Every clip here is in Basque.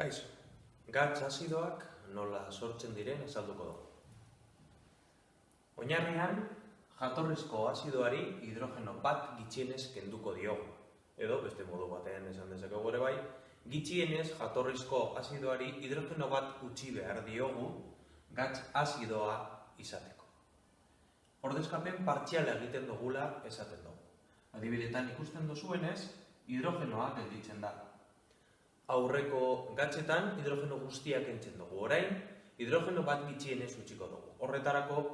Kaixo, gatz azidoak nola sortzen diren azalduko dugu. Oinarrian, jatorrizko azidoari hidrogeno bat gutxienez kenduko diogu. Edo, beste modu batean esan dezakegu ere bai, gutxienez jatorrizko azidoari hidrogeno bat utzi behar diogu gatz azidoa izateko. Ordezkapen partziala egiten dugula esaten dugu. Adibidetan ikusten duzuenez, hidrogenoa gelditzen da. Aurreko gatzetan hidrogeno guztiak kentzen dugu. Orain, hidrogeno bat gutxienez utziko dugu. Horretarako,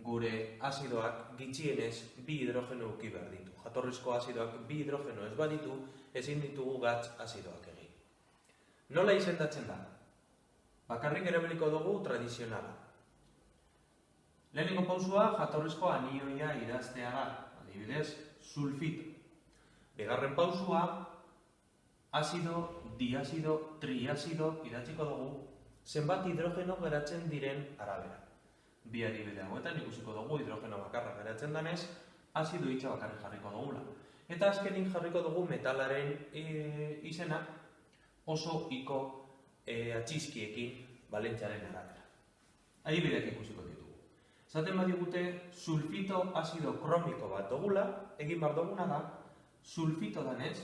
gure azidoak gutxienez bi hidrogeno eduki behar ditu. Jatorrizko azidoak bi hidrogeno ez baditu, ezin ditugu gatz azidoak egin. Nola izendatzen da? Bakarrik erabiliko dugu tradizionala. Lehenengo pausua jatorrizko anioia idaztea da, adibidez, sulfito. Bigarren pausua, azido, diazido, triazido idatziko dugu zenbat hidrogeno geratzen diren arabera. Bi adibide hauetan ikusiko dugu hidrogeno bakarra geratzen danez, azido hitza bakarrik jarriko dugula. Eta azkenik jarriko dugu metalaren izena oso iko atxizkiekin balentziaren arabera. Adibideak ikusiko ditugu. Zaten badigute sulfito azido kromiko bat dugula, egin behar duguna da, sulfito danez,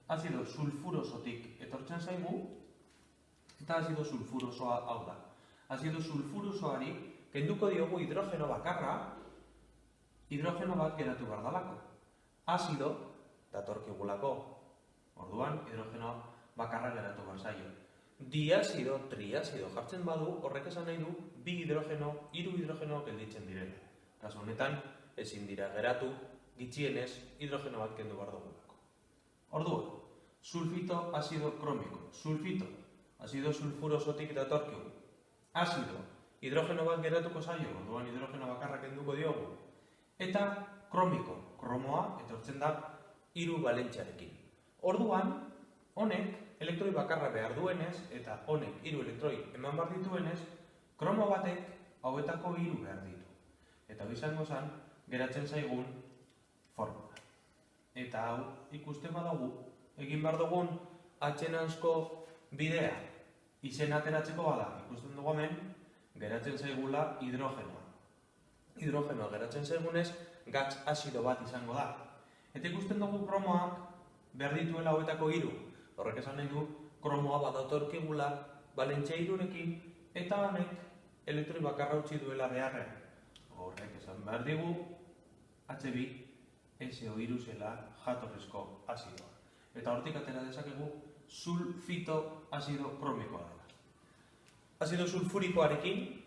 azido sulfurosotik etortzen zaigu, eta azido sulfurosoa hau da. Azido sulfurosoari kenduko diogu hidrogeno bakarra, hidrogeno bat geratu behar dalako. Azido datorkigulako. Orduan, hidrogeno bakarra geratu behar zaio. Diazido, triazido jartzen badu, horrek esan nahi du, bi hidrogeno, hiru hidrogeno gelditzen direla. Kasu honetan, ezin dira geratu, gutxienez hidrogeno bat kendu behar dugulako. Orduan, sulfito azido kromiko. Sulfito, azido sulfurosotik datorkigu. Azido, hidrogeno bat geratuko zaio, orduan hidrogeno bakarra kenduko diogu. Eta kromiko, kromoa etortzen da hiru balentziarekin. Orduan, honek elektroi bakarra behar duenez, eta honek hiru elektroi eman behar dituenez, kromo batek hauetako hiru behar ditu. Eta izango zen, geratzen zaigun formula. Eta hau ikusten badugu, egin behar dugun atxenanzko bidea izen ateratzeko bada, ikusten dugu hemen, geratzen zaigula hidrogenoa. Hidrogenoa geratzen zaigunez, gatz azido bat izango da. Eta ikusten dugu kromoak behar dituela hauetako hiru. Horrek esan nahi du, kromoa bat datorkigula balentzia hirurekin, eta honek elektroi bakarra utzi duela beharrean. Horrek esan behar digu, H2SO3 zela jatorrizko azidoa. Eta hortik atera dezakegu sulfito azido kromikoa dela. Azido sulfurikoarekin,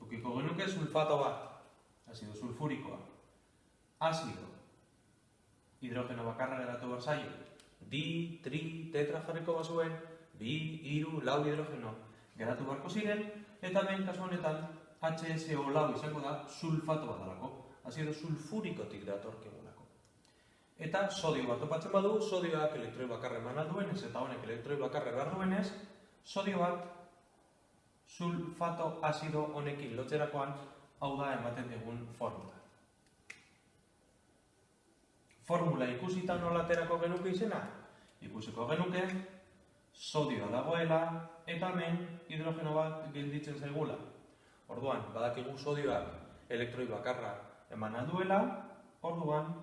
ukiko genuke sulfato bat, azido sulfurikoa. Azido, hidrogeno bakarra geratu behar zaio. Di, tri, tetra jarriko bazuen, bi, hiru, lau hidrogeno geratu beharko ziren, eta hemen kasu honetan HSO4 izango da sulfato bat dalako. Azido sulfurikotik datorkigulako. Eta sodio bat topatzen badu, sodioak elektroi bakarra eman alduenez, eta honek elektroi bakarra behar duenez, sodio bat sulfato azido honekin lotzerakoan hau da ematen digun formula. Formula ikusita nola aterako genuke izena? Ikusiko genuke, sodioa dagoela, eta hemen hidrogeno bat gelditzen zaigula. Orduan, badakigu sodioak elektroi bakarra eman alduela, orduan,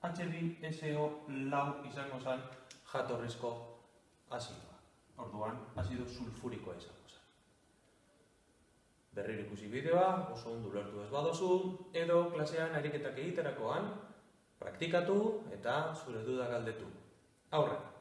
H2SO4 izango zen jatorrizko azidoa. Orduan, azido sulfurikoa izango zen. Berriro ikusi bideoa, oso ondo ulertu ez baduzu, edo klasean ariketak egiterakoan, praktikatu eta zure dudak galdetu. Aurrera!